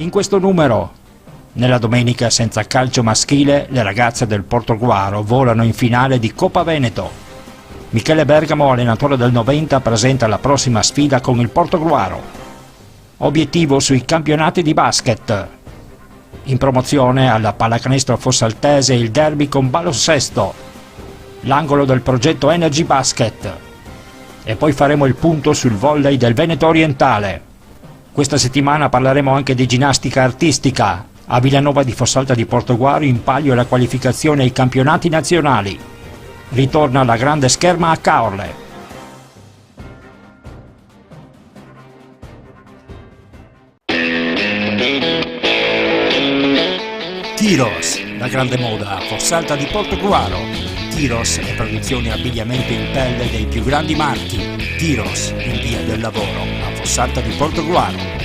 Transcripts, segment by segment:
in questo numero. Nella domenica senza calcio maschile le ragazze del Portogruaro volano in finale di Coppa Veneto. Michele Bergamo, allenatore del 90, presenta la prossima sfida con il Portogruaro. Obiettivo sui campionati di basket. In promozione alla Pallacanestro Fossaltese il derby con Baloncesto, l'angolo del progetto Energy Basket. E poi faremo il punto sul volley del Veneto Orientale. Questa settimana parleremo anche di ginnastica artistica. A Villanova di Fossalta di Portogruaro in palio la qualificazione ai campionati nazionali. Ritorna la grande scherma a Caorle. Tiros, la grande moda a Fossalta di Portogruaro. Tiros e produzioni abbigliamento in pelle dei più grandi marchi. Tiros in via del lavoro a Fossalta di Portogruaro.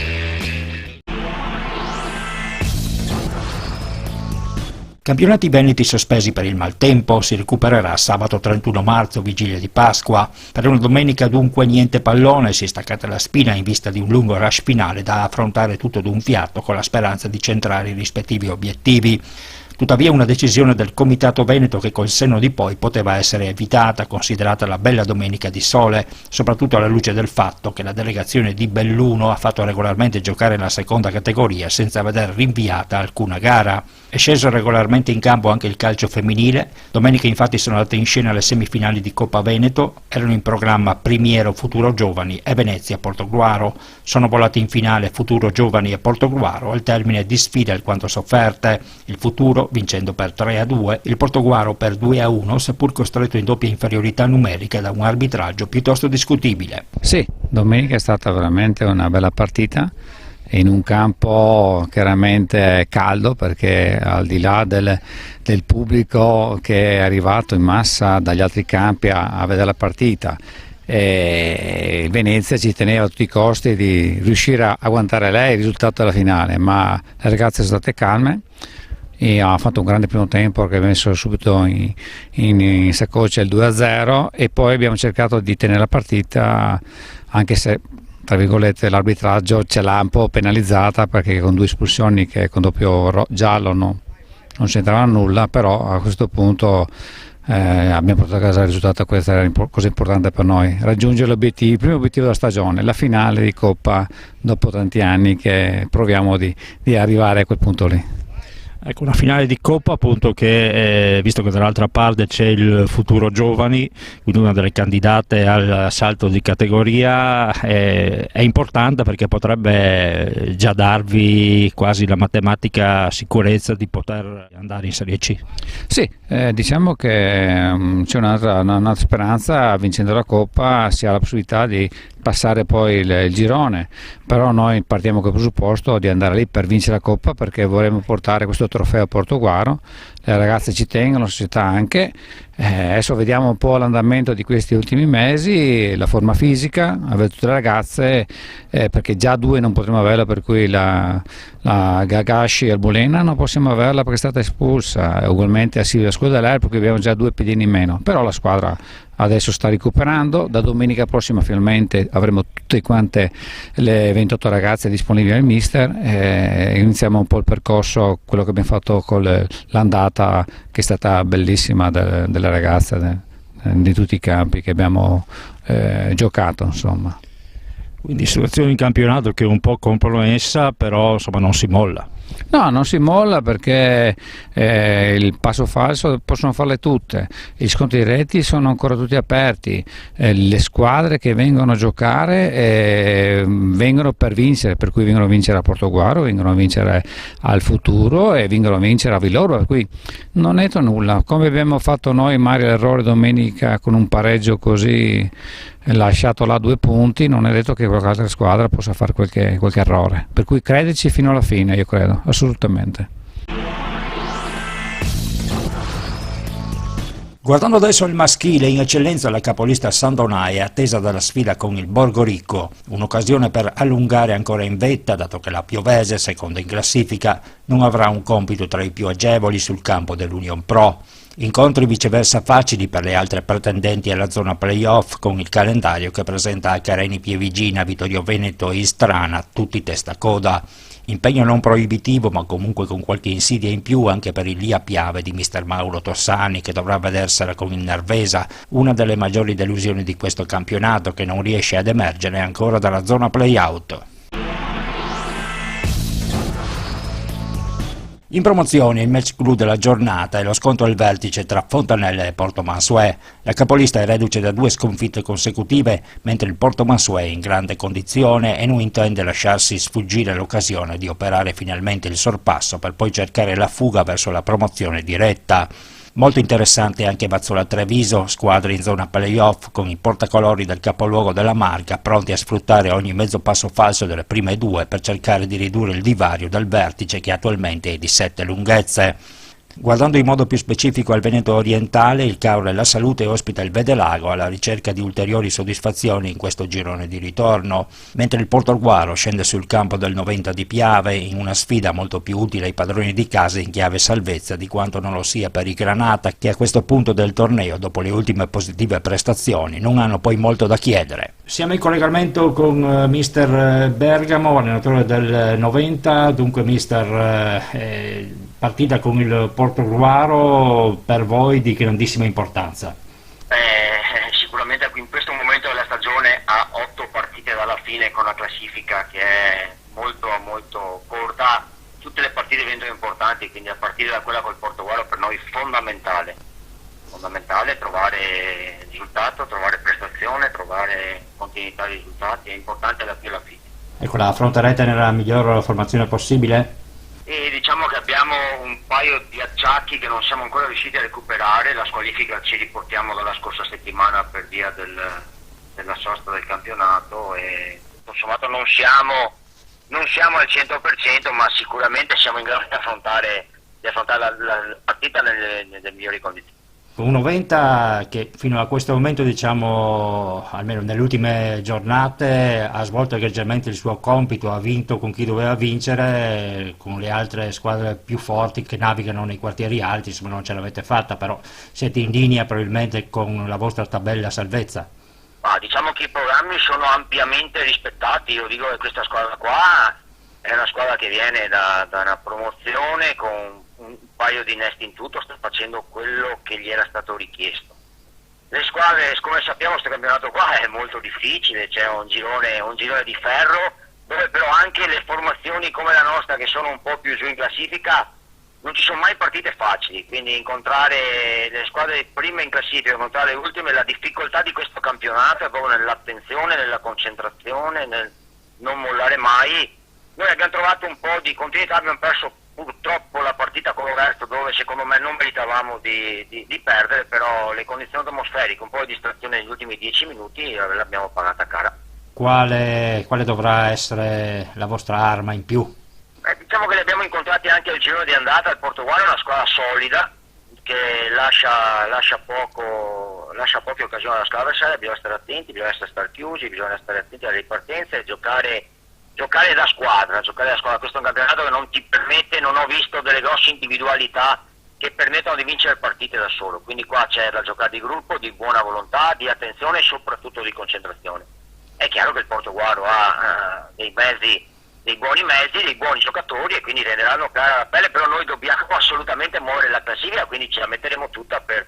Campionati veneti sospesi per il maltempo, si recupererà sabato 31 marzo, vigilia di Pasqua. Per una domenica dunque niente pallone, si è staccata la spina in vista di un lungo rush finale da affrontare tutto d'un fiato con la speranza di centrare i rispettivi obiettivi. Tuttavia una decisione del Comitato Veneto che col senno di poi poteva essere evitata, considerata la bella domenica di sole, soprattutto alla luce del fatto che la delegazione di Belluno ha fatto regolarmente giocare la seconda categoria senza veder rinviata alcuna gara. È sceso regolarmente in campo anche il calcio femminile. Domenica infatti sono andate in scena le semifinali di Coppa Veneto, erano in programma Primiero Futuro Giovani e Venezia Portogruaro. Sono volati in finale Futuro Giovani e Portogruaro al termine di sfide alquanto sofferte. Il Futuro vincendo per 3-2, il Portogruaro per 2-1, seppur costretto in doppia inferiorità numerica da un arbitraggio piuttosto discutibile. Sì, domenica è stata veramente una bella partita in un campo chiaramente caldo, perché al di là del pubblico che è arrivato in massa dagli altri campi a vedere la partita, e Venezia ci teneva a tutti i costi di riuscire a agguantare lei il risultato della finale, ma le ragazze sono state calme e ha fatto un grande primo tempo che ha messo subito in saccoccia il 2-0, e poi abbiamo cercato di tenere la partita, anche se tra virgolette l'arbitraggio ce l'ha un po' penalizzata, perché con 2 espulsioni che con doppio giallo non c'entravano nulla, però a questo punto abbiamo portato a casa il risultato. Questa era la cosa importante per noi, raggiungere l'obiettivo, il primo obiettivo della stagione, la finale di Coppa dopo tanti anni che proviamo di arrivare a quel punto lì. Ecco, una finale di Coppa appunto che, visto che dall'altra parte c'è il Futuro Giovani, quindi una delle candidate al salto di categoria, è importante perché potrebbe già darvi quasi la matematica sicurezza di poter andare in Serie C. Sì, diciamo che c'è un'altra speranza, vincendo la Coppa si ha la possibilità di passare poi il girone, però noi partiamo col presupposto di andare lì per vincere la Coppa, perché vorremmo portare questo trofeo a Portogruaro. Le ragazze ci tengono, la società anche. Adesso vediamo un po' l'andamento di questi ultimi mesi, la forma fisica, avere tutte le ragazze, perché già 2 non potremo averla, per cui la Gagashi e Albolena non possiamo averla perché è stata espulsa, ugualmente a Silvia Scudeller, perché abbiamo già 2 piedini in meno, però la squadra adesso sta recuperando. Da domenica prossima finalmente avremo tutte quante le 28 ragazze disponibili al mister, iniziamo un po' il percorso, quello che abbiamo fatto con l'andata, che è stata bellissima delle ragazze di tutti i campi che abbiamo giocato, insomma. Quindi situazione in campionato che è un po' compromessa, però insomma non si molla. No, non si molla, perché il passo falso possono farle tutte, gli scontri diretti sono ancora tutti aperti, le squadre che vengono a giocare vengono per vincere, per cui vengono a vincere a Portogruaro, vengono a vincere al Futuro e vengono a vincere a Villorba, per cui non è nulla. Come abbiamo fatto noi magari l'errore domenica con un pareggio così lasciato là 2 punti, non è detto che qualche altra squadra possa fare qualche errore, per cui crederci fino alla fine, io credo, assolutamente. Guardando adesso il maschile, in eccellenza la capolista Sandonai è attesa dalla sfida con il Borgorico, un'occasione per allungare ancora in vetta, dato che la Piovese, seconda in classifica, non avrà un compito tra i più agevoli sul campo dell'Union Pro. Incontri viceversa facili per le altre pretendenti alla zona playoff, con il calendario che presenta Acareni Pievigina, Vittorio Veneto e Istrana, tutti testa a coda. Impegno non proibitivo, ma comunque con qualche insidia in più anche per il Lia Piave di mister Mauro Tossani, che dovrà vedersela con il Nervesa, una delle maggiori delusioni di questo campionato, che non riesce ad emergere ancora dalla zona play-out. In promozione il match clou della giornata è lo scontro al vertice tra Fontanelle e Porto-Mansuè. La capolista è reduce da 2 sconfitte consecutive, mentre il Porto-Mansuè è in grande condizione e non intende lasciarsi sfuggire l'occasione di operare finalmente il sorpasso per poi cercare la fuga verso la promozione diretta. Molto interessante anche Vazzola Treviso, squadra in zona playoff con i portacolori del capoluogo della Marca pronti a sfruttare ogni mezzo passo falso delle prime 2 per cercare di ridurre il divario dal vertice, che attualmente è di 7 lunghezze. Guardando in modo più specifico al Veneto orientale, il Cauro e la Salute ospita il Vedelago alla ricerca di ulteriori soddisfazioni in questo girone di ritorno, mentre il Portoguaro scende sul campo del 90 di Piave in una sfida molto più utile ai padroni di casa in chiave salvezza di quanto non lo sia per i Granata, che a questo punto del torneo, dopo le ultime positive prestazioni, non hanno poi molto da chiedere. Siamo in collegamento con mister Bergamo, allenatore del 90, dunque mister, partita con il Portogruaro per voi di grandissima importanza. Sicuramente in questo momento della stagione ha 8 partite dalla fine, con la classifica che è molto molto corta, tutte le partite diventano importanti, quindi a partire da quella col Portogruaro per noi fondamentale trovare risultato, trovare prestazione, trovare continuità di risultati, è importante da qui alla fine. Ecco, la affronterete nella miglior formazione possibile? E diciamo che abbiamo un paio di acciacchi che non siamo ancora riusciti a recuperare. La squalifica ci riportiamo dalla scorsa settimana per via della sosta del campionato e tutto sommato non siamo al 100%, ma sicuramente siamo in grado di affrontare la partita nelle migliori condizioni. Un 90 che fino a questo momento, diciamo, almeno nelle ultime giornate, ha svolto egregiamente il suo compito, ha vinto con chi doveva vincere, con le altre squadre più forti che navigano nei quartieri alti, insomma non ce l'avete fatta, però siete in linea probabilmente con la vostra tabella salvezza. Diciamo che i programmi sono ampiamente rispettati. Io dico che questa squadra qua è una squadra che viene da una promozione con un paio di innesti in tutto, sta facendo quello che gli era stato richiesto. Le squadre, come sappiamo, questo campionato qua è molto difficile, c'è un girone di ferro, dove però anche le formazioni come la nostra, che sono un po' più giù in classifica, non ci sono mai partite facili, quindi incontrare le squadre prime in classifica, incontrare le ultime, la difficoltà di questo campionato è proprio nell'attenzione, nella concentrazione, nel non mollare mai. Noi abbiamo trovato un po' di continuità, abbiamo perso purtroppo la partita con Roberto, dove secondo me non meritavamo di perdere, però le condizioni atmosferiche, un po' di distrazione negli ultimi 10 minuti l'abbiamo pagata cara. Quale dovrà essere la vostra arma in più? Diciamo che li abbiamo incontrati anche al girone di andata. Il Portogallo è una squadra solida che lascia poche occasioni alla squadra avversaria, bisogna stare attenti, bisogna stare chiusi, bisogna stare attenti alle ripartenze e giocare da squadra. Questo è un campionato che non ti permette, non ho visto delle grosse individualità che permettono di vincere partite da solo, quindi qua c'è da giocare di gruppo, di buona volontà, di attenzione e soprattutto di concentrazione. È chiaro che il Portoguaro ha dei buoni mezzi, dei buoni giocatori e quindi renderanno cara la pelle, però noi dobbiamo assolutamente muovere la classifica, quindi ce la metteremo tutta per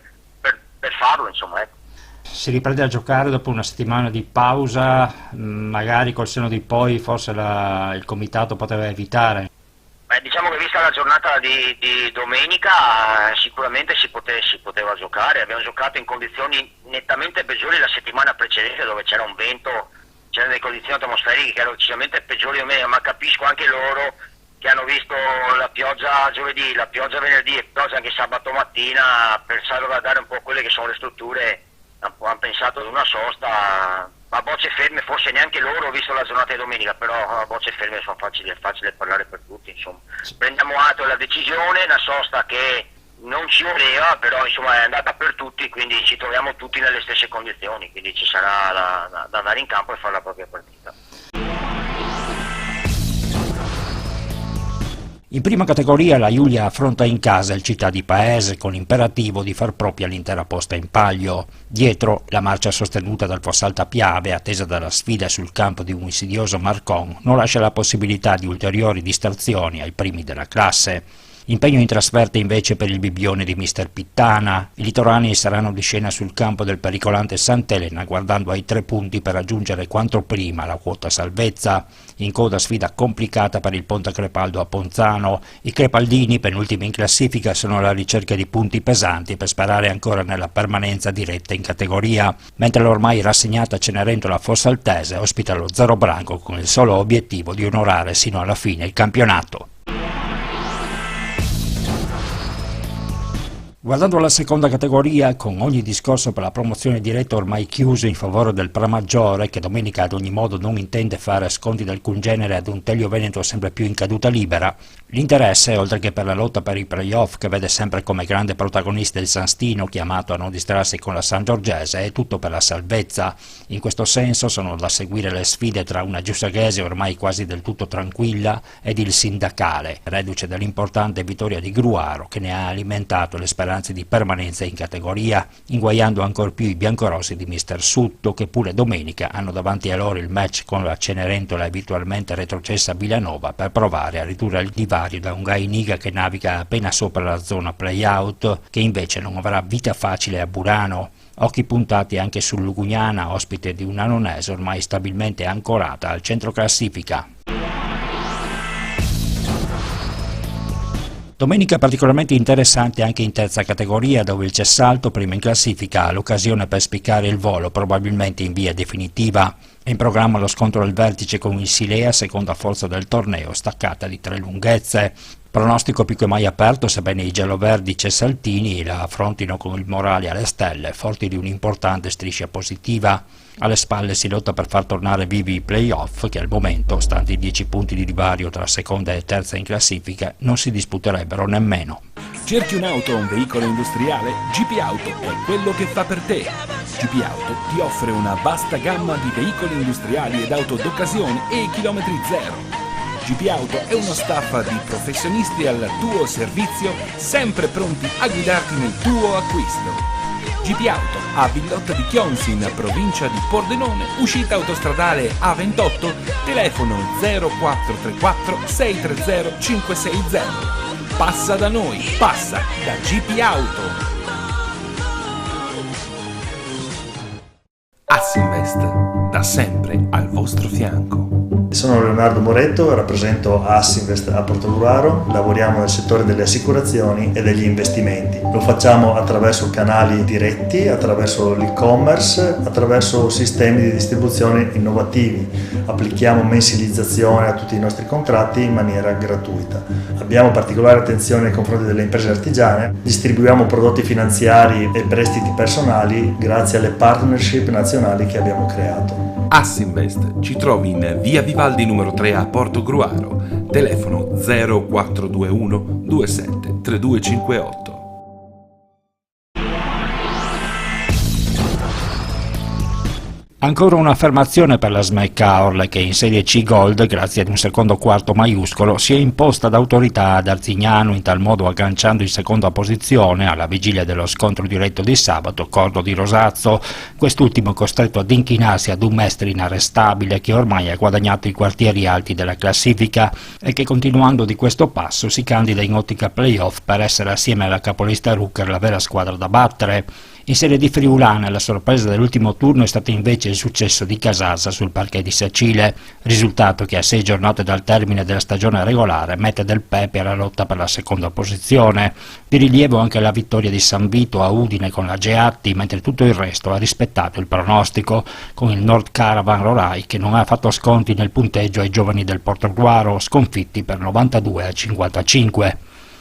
farlo, insomma, ecco. Si riprende a giocare dopo una settimana di pausa, magari col senno di poi forse il comitato poteva evitare. Diciamo che vista la giornata di domenica sicuramente si poteva giocare. Abbiamo giocato in condizioni nettamente peggiori la settimana precedente, dove c'era un vento, c'erano delle condizioni atmosferiche che erano decisamente peggiori o meno, ma capisco anche loro che hanno visto la pioggia giovedì, la pioggia venerdì e pioggia anche sabato mattina, per salvaguardare un po' quelle che sono le strutture. Hanno pensato ad una sosta a bocce ferme, forse neanche loro, visto la giornata di domenica, però a bocce ferme sono facile parlare per tutti, insomma. Prendiamo atto della decisione, una sosta che non ci voleva, però insomma è andata per tutti, quindi ci troviamo tutti nelle stesse condizioni, quindi ci sarà da andare in campo e fare la propria partita. In prima categoria la Giulia affronta in casa il Città di Paese con l'imperativo di far propria l'intera posta in palio. Dietro la marcia sostenuta dal Fossalta Piave, attesa dalla sfida sul campo di un insidioso Marcon, non lascia la possibilità di ulteriori distrazioni ai primi della classe. Impegno in trasferta invece per il Bibbione di Mister Pittana. I litorani saranno di scena sul campo del pericolante Sant'Elena, guardando ai 3 punti per raggiungere quanto prima la quota salvezza. In coda sfida complicata per il Ponte Crepaldo a Ponzano. I crepaldini, penultimi in classifica, sono alla ricerca di punti pesanti per sperare ancora nella permanenza diretta in categoria, mentre l'ormai rassegnata Cenerentola Fossaltese ospita lo Zero Branco con il solo obiettivo di onorare sino alla fine il campionato. Guardando la seconda categoria, con ogni discorso per la promozione diretta ormai chiuso in favore del Pramaggiore, che domenica ad ogni modo non intende fare sconti del congenere ad un Telio Veneto sempre più in caduta libera, l'interesse, oltre che per la lotta per i play-off, che vede sempre come grande protagonista il San Stino, chiamato a non distrarsi con la San Giorgese, è tutto per la salvezza. In questo senso sono da seguire le sfide tra una Giussaghese ormai quasi del tutto tranquilla ed il Sindacale, reduce dall'importante vittoria di Gruaro, che ne ha alimentato le speranze di permanenza in categoria, inguaiando ancor più i biancorossi di Mister Sutto, che pure domenica hanno davanti a loro il match con la Cenerentola e virtualmente retrocessa Villanova per provare a ridurre il divario da un Gainiga che naviga appena sopra la zona play-out, che invece non avrà vita facile a Burano. Occhi puntati anche sul Lugugnana, ospite di una Nonese ormai stabilmente ancorata al centro classifica. Domenica particolarmente interessante anche in terza categoria, dove il Cessalto, prima in classifica, ha l'occasione per spiccare il volo, probabilmente in via definitiva. È in programma lo scontro al vertice con il Silea, seconda forza del torneo, staccata di 3 lunghezze. Pronostico più che mai aperto, sebbene i gialloverdi cessaltini la affrontino con il morale alle stelle, forti di un'importante striscia positiva. Alle spalle si lotta per far tornare vivi i play-off, che al momento, stante i 10 punti di divario tra seconda e terza in classifica, non si disputerebbero nemmeno. Cerchi un'auto o un veicolo industriale? GP Auto è quello che fa per te. GP Auto ti offre una vasta gamma di veicoli industriali ed auto d'occasione e chilometri zero. GP Auto è uno staff di professionisti al tuo servizio, sempre pronti a guidarti nel tuo acquisto. GP Auto a Villotta di Chionsi, in provincia di Pordenone, uscita autostradale A28, telefono 0434 630 560. Passa da noi, passa da GP Auto. Assinvest, da sempre al vostro fianco. Sono Leonardo Moretto, rappresento Assinvest a Portogruaro, lavoriamo nel settore delle assicurazioni e degli investimenti. Lo facciamo attraverso canali diretti, attraverso l'e-commerce, attraverso sistemi di distribuzione innovativi. Applichiamo mensilizzazione a tutti i nostri contratti in maniera gratuita. Abbiamo particolare attenzione nei confronti delle imprese artigiane, distribuiamo prodotti finanziari e prestiti personali grazie alle partnership nazionali che abbiamo creato. Assinvest ci trovi in via Vivaldi numero 3 a Portogruaro, telefono 0421 27 3258. Ancora un'affermazione per la SMEC Caorle, che in Serie C Gold, grazie ad un secondo quarto maiuscolo, si è imposta d'autorità ad Arzignano, in tal modo agganciando in seconda posizione, alla vigilia dello scontro diretto di sabato, Cordo di Rosazzo, quest'ultimo costretto ad inchinarsi ad un Mestre inarrestabile che ormai ha guadagnato i quartieri alti della classifica e che, continuando di questo passo, si candida in ottica playoff per essere, assieme alla capolista Rucker, la vera squadra da battere. In Serie di Friulana la sorpresa dell'ultimo turno è stata invece il successo di Casassa sul parquet di Sacile, risultato che a 6 giornate dal termine della stagione regolare mette Del Pepe alla lotta per la seconda posizione. Di rilievo anche la vittoria di San Vito a Udine con la Geatti, mentre tutto il resto ha rispettato il pronostico, con il Nord Caravan Rorai che non ha fatto sconti nel punteggio ai giovani del Portogruaro, sconfitti per 92-55.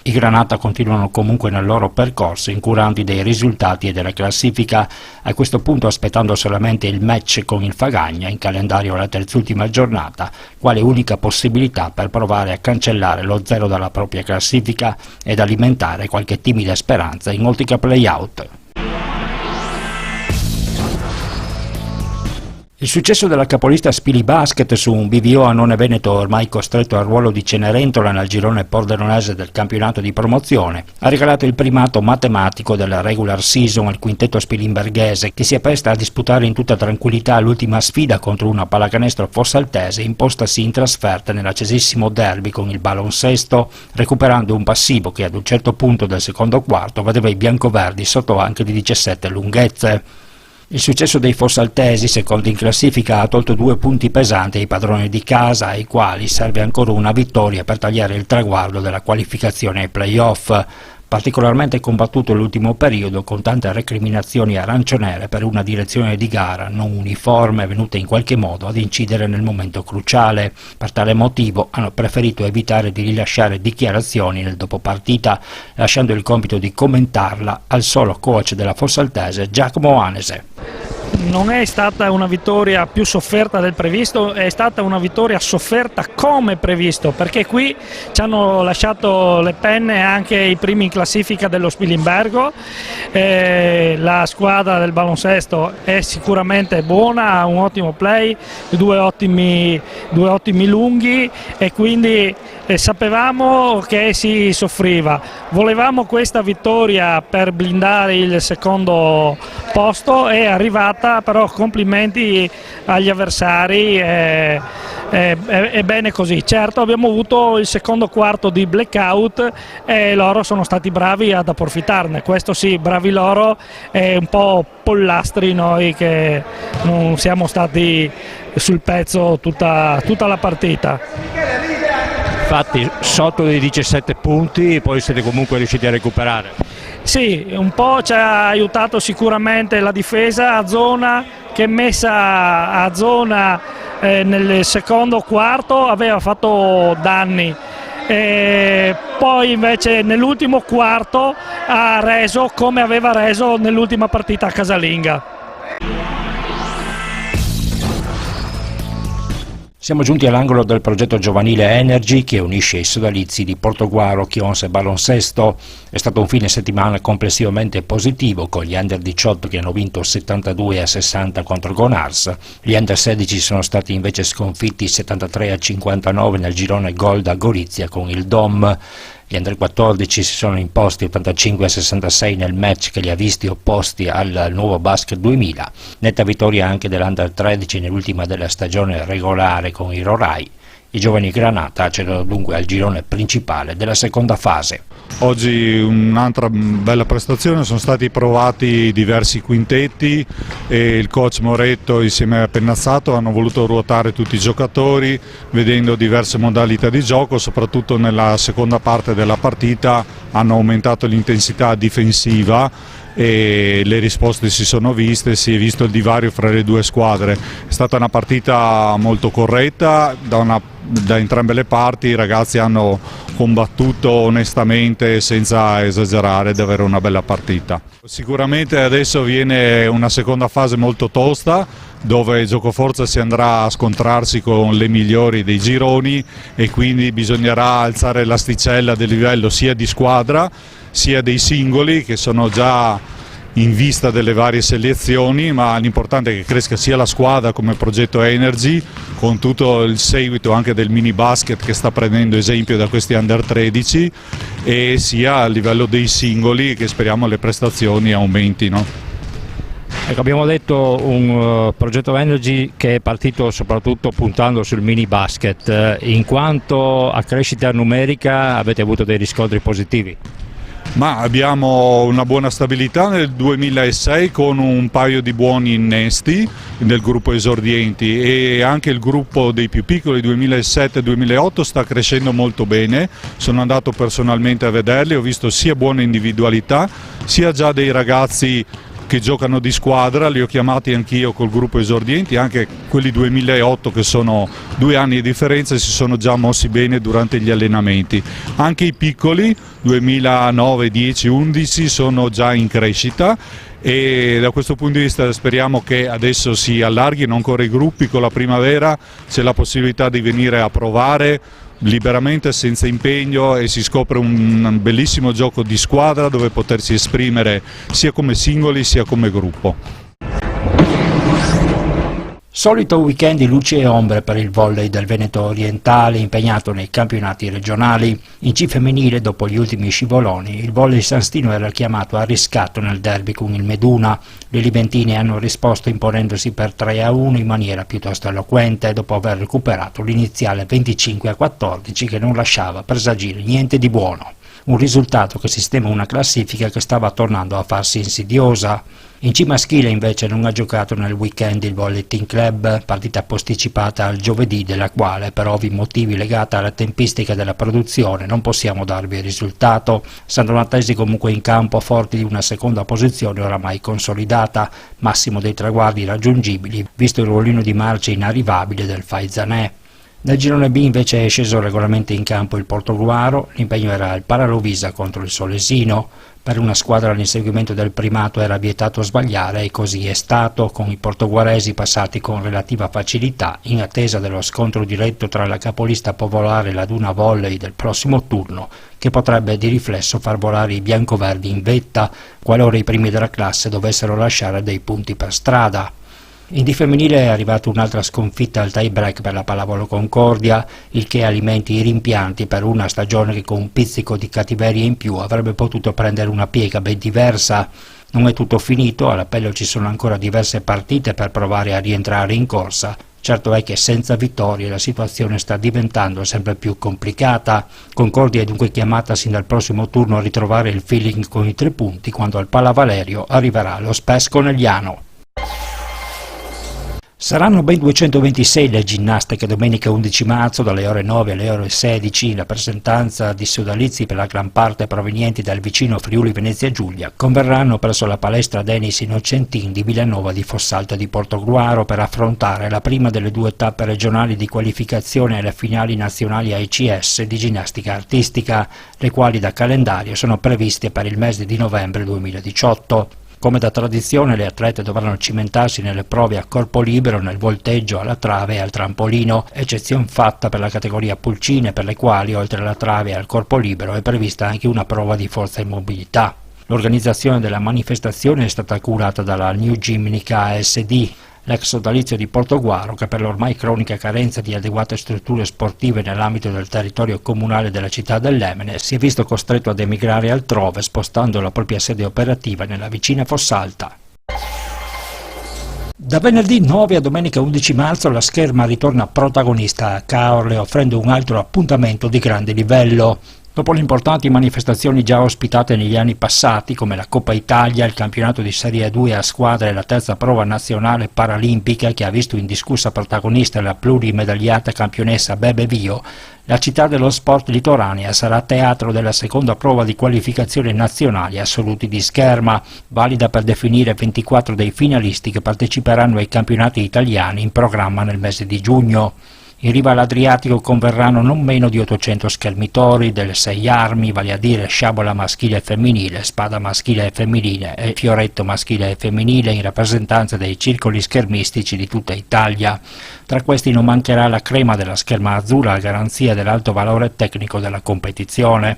I Granata continuano comunque nel loro percorso, incuranti dei risultati e della classifica, a questo punto aspettando solamente il match con il Fagagna in calendario alla terzultima giornata, quale unica possibilità per provare a cancellare lo zero dalla propria classifica ed alimentare qualche timida speranza in ottica play-out. Il successo della capolista Spili Basket su un BVO Annone Veneto ormai costretto al ruolo di Cenerentola nel girone pordenonese del campionato di promozione ha regalato il primato matematico della regular season al quintetto spilimberghese, che si appresta a disputare in tutta tranquillità l'ultima sfida contro una pallacanestro fossaltese impostasi in trasferta nell'accesissimo derby con il baloncesto, recuperando un passivo che ad un certo punto del secondo quarto vedeva i biancoverdi sotto anche di 17 lunghezze. Il successo dei fossaltesi, secondo in classifica, ha tolto 2 punti pesanti ai padroni di casa, ai quali serve ancora una vittoria per tagliare il traguardo della qualificazione ai play-off. Particolarmente combattuto l'ultimo periodo, con tante recriminazioni arancionere per una direzione di gara non uniforme venuta in qualche modo ad incidere nel momento cruciale. Per tale motivo hanno preferito evitare di rilasciare dichiarazioni nel dopopartita, lasciando il compito di commentarla al solo coach della Fossaltese, Giacomo Anese. Non è stata una vittoria più sofferta del previsto, è stata una vittoria sofferta come previsto, perché qui ci hanno lasciato le penne anche i primi in classifica dello Spilimbergo. La squadra del baloncesto è sicuramente buona, ha un ottimo play, due ottimi lunghi, e quindi sapevamo che si soffriva. Volevamo questa vittoria per blindare il secondo posto, è arrivata, però complimenti agli avversari, è bene così. Certo, abbiamo avuto il secondo quarto di blackout e loro sono stati bravi ad approfittarne, questo sì, bravi loro, e un po' pollastri noi che non siamo stati sul pezzo tutta la partita. Infatti sotto dei 17 punti poi siete comunque riusciti a recuperare. Sì, un po' ci ha aiutato sicuramente la difesa a zona, che messa a zona nel secondo quarto aveva fatto danni. Poi invece nell'ultimo quarto ha reso come aveva reso nell'ultima partita a casalinga. Siamo giunti all'angolo del progetto giovanile Energy, che unisce i sodalizi di Portoguaro, Chionse e Baloncesto. È stato un fine settimana complessivamente positivo, con gli Under 18 che hanno vinto 72-60 contro Gonars. Gli Under 16 sono stati invece sconfitti 73-59 nel girone Gold a Gorizia con il Dom. Gli Under 14 si sono imposti 85-66 nel match che li ha visti opposti al Nuovo Basket 2000. Netta vittoria anche dell'Under 13 nell'ultima della stagione regolare con i Rorai. I giovani Granata accedono dunque al girone principale della seconda fase. Oggi un'altra bella prestazione, sono stati provati diversi quintetti e il coach Moretto insieme a Pennazzato hanno voluto ruotare tutti i giocatori, vedendo diverse modalità di gioco. Soprattutto nella seconda parte della partita hanno aumentato l'intensità difensiva e le risposte si sono viste, si è visto il divario fra le due squadre. È stata una partita molto corretta da entrambe le parti, i ragazzi hanno combattuto onestamente senza esagerare ed avere una bella partita. Sicuramente adesso viene una seconda fase molto tosta, dove il giocoforza si andrà a scontrarsi con le migliori dei gironi e quindi bisognerà alzare l'asticella del livello sia di squadra sia dei singoli, che sono già in vista delle varie selezioni, ma l'importante è che cresca sia la squadra come progetto Energy, con tutto il seguito anche del mini basket che sta prendendo esempio da questi Under 13, e sia a livello dei singoli, che speriamo le prestazioni aumentino. Ecco, abbiamo detto un progetto Energy che è partito soprattutto puntando sul mini basket. In quanto a crescita numerica avete avuto dei riscontri positivi? Ma abbiamo una buona stabilità nel 2006 con un paio di buoni innesti del gruppo esordienti, e anche il gruppo dei più piccoli 2007-2008 sta crescendo molto bene. Sono andato personalmente a vederli, ho visto sia buone individualità sia già dei ragazzi che giocano di squadra, li ho chiamati anch'io col gruppo esordienti, anche quelli 2008 che sono 2 anni di differenza, si sono già mossi bene durante gli allenamenti. Anche i piccoli 2009, 10, 11 sono già in crescita, e da questo punto di vista speriamo che adesso si allarghino ancora i gruppi. Con la primavera c'è la possibilità di venire a provare liberamente, senza impegno, e si scopre un bellissimo gioco di squadra dove potersi esprimere sia come singoli sia come gruppo. Solito weekend di luci e ombre per il volley del Veneto orientale impegnato nei campionati regionali. In C femminile, dopo gli ultimi scivoloni, il volley Sanstino era chiamato a riscatto nel derby con il Meduna. Le liventine hanno risposto imponendosi per 3-1 in maniera piuttosto eloquente dopo aver recuperato l'iniziale 25-14 che non lasciava presagire niente di buono. Un risultato che sistema una classifica che stava tornando a farsi insidiosa. In C maschile invece non ha giocato nel weekend il Volley Team Club, partita posticipata al giovedì della quale per ovvi motivi legata alla tempistica della produzione non possiamo darvi il risultato. San Donatesi comunque in campo forti di una seconda posizione oramai consolidata, massimo dei traguardi raggiungibili, visto il ruolino di marcia inarrivabile del Faizanè. Nel girone B invece è sceso regolarmente in campo il Portogruaro, l'impegno era il Paralovisa contro il Solesino. Per una squadra all'inseguimento del primato era vietato sbagliare e così è stato, con i portoguaresi passati con relativa facilità in attesa dello scontro diretto tra la capolista popolare e la Duna Volley del prossimo turno, che potrebbe di riflesso far volare i biancoverdi in vetta qualora i primi della classe dovessero lasciare dei punti per strada. In D femminile è arrivata un'altra sconfitta al tie break per la Pallavolo Concordia, il che alimenti i rimpianti per una stagione che con un pizzico di cattiveria in più avrebbe potuto prendere una piega ben diversa. Non è tutto finito, all'appello ci sono ancora diverse partite per provare a rientrare in corsa. Certo è che senza vittorie la situazione sta diventando sempre più complicata. Concordia è dunque chiamata sin dal prossimo turno a ritrovare il feeling con i 3 punti quando al Pallavalerio arriverà lo Spes Conegliano. Saranno ben 226 le ginnaste che domenica 11 marzo dalle ore 9 alle ore 16 in rappresentanza di sodalizi per la gran parte provenienti dal vicino Friuli Venezia Giulia converranno presso la palestra Denis Innocentin di Villanova di Fossalta di Portogruaro per affrontare la prima delle 2 tappe regionali di qualificazione alle finali nazionali AICS di ginnastica artistica, le quali da calendario sono previste per il mese di novembre 2018. Come da tradizione le atlete dovranno cimentarsi nelle prove a corpo libero, nel volteggio, alla trave e al trampolino, eccezione fatta per la categoria pulcine per le quali oltre alla trave e al corpo libero è prevista anche una prova di forza e mobilità. L'organizzazione della manifestazione è stata curata dalla New Gymnica ASD, l'ex sodalizio di Portogruaro che per l'ormai cronica carenza di adeguate strutture sportive nell'ambito del territorio comunale della città dell'Emene si è visto costretto ad emigrare altrove spostando la propria sede operativa nella vicina Fossalta. Da venerdì 9 a domenica 11 marzo la scherma ritorna protagonista a Caorle offrendo un altro appuntamento di grande livello. Dopo le importanti manifestazioni già ospitate negli anni passati, come la Coppa Italia, il campionato di Serie 2 a squadre e la terza prova nazionale paralimpica che ha visto indiscussa protagonista la plurimedagliata campionessa Bebe Vio, la città dello sport litoranea sarà teatro della seconda prova di qualificazione nazionale assoluti di scherma, valida per definire 24 dei finalisti che parteciperanno ai campionati italiani in programma nel mese di giugno. In riva all'Adriatico converranno non meno di 800 schermitori delle 6 armi, vale a dire sciabola maschile e femminile, spada maschile e femminile e fioretto maschile e femminile in rappresentanza dei circoli schermistici di tutta Italia. Tra questi non mancherà la crema della scherma azzurra a garanzia dell'alto valore tecnico della competizione.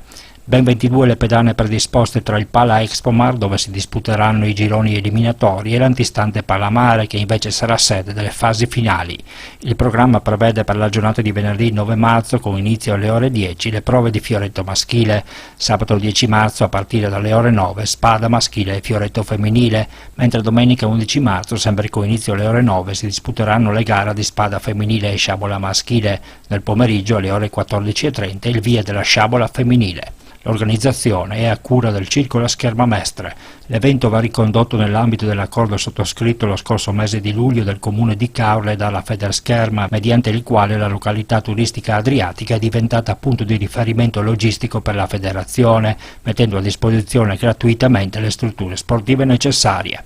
Ben 22 le pedane predisposte tra il Pala Expomar dove si disputeranno i gironi eliminatori e l'antistante Palamare che invece sarà sede delle fasi finali. Il programma prevede per la giornata di venerdì 9 marzo con inizio alle ore 10 le prove di fioretto maschile, sabato 10 marzo a partire dalle ore 9 spada maschile e fioretto femminile, mentre domenica 11 marzo sempre con inizio alle ore 9 si disputeranno le gare di spada femminile e sciabola maschile, nel pomeriggio alle ore 14:30 il via della sciabola femminile. L'organizzazione è a cura del Circolo Scherma Mestre. L'evento va ricondotto nell'ambito dell'accordo sottoscritto lo scorso mese di luglio del comune di Caorle dalla Federscherma, mediante il quale la località turistica adriatica è diventata punto di riferimento logistico per la federazione, mettendo a disposizione gratuitamente le strutture sportive necessarie.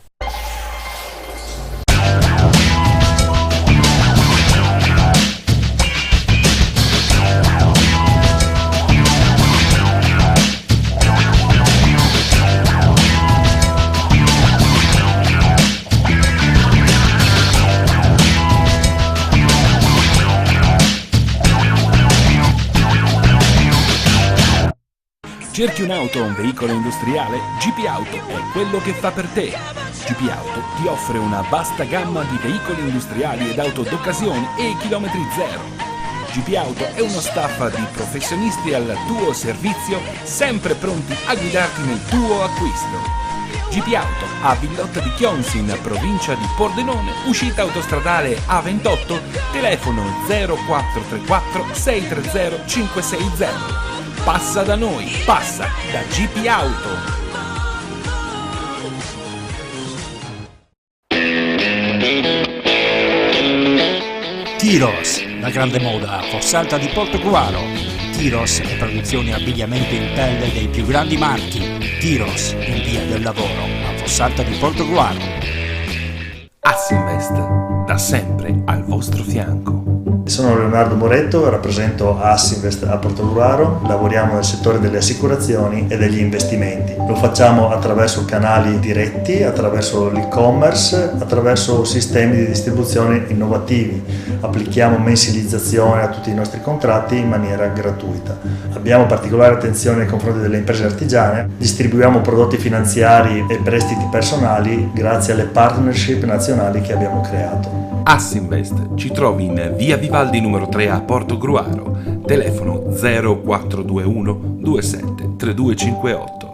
Cerchi un'auto o un veicolo industriale? GP Auto è quello che fa per te. GP Auto ti offre una vasta gamma di veicoli industriali ed auto d'occasione e chilometri zero. GP Auto è uno staff di professionisti al tuo servizio, sempre pronti a guidarti nel tuo acquisto. GP Auto a Villotta di Chions in provincia di Pordenone, uscita autostradale A28, telefono 0434 630 560. Passa da noi, passa da GP Auto. Tiros, la grande moda a Fossalta di Portogruaro. Tiros e produzioni abbigliamento in pelle dei più grandi marchi. Tiros in via del lavoro a Fossalta di Portogruaro. Assinvest, da sempre al vostro fianco. Sono Leonardo Moretto, rappresento Assinvest a Portogruaro, lavoriamo nel settore delle assicurazioni e degli investimenti. Lo facciamo attraverso canali diretti, attraverso l'e-commerce, attraverso sistemi di distribuzione innovativi. Applichiamo mensilizzazione a tutti i nostri contratti in maniera gratuita. Abbiamo particolare attenzione nei confronti delle imprese artigiane, distribuiamo prodotti finanziari e prestiti personali grazie alle partnership nazionali che abbiamo creato. Assinvest ci trovi in via Vivaldi numero 3 a Portogruaro, telefono 0421 27 3258.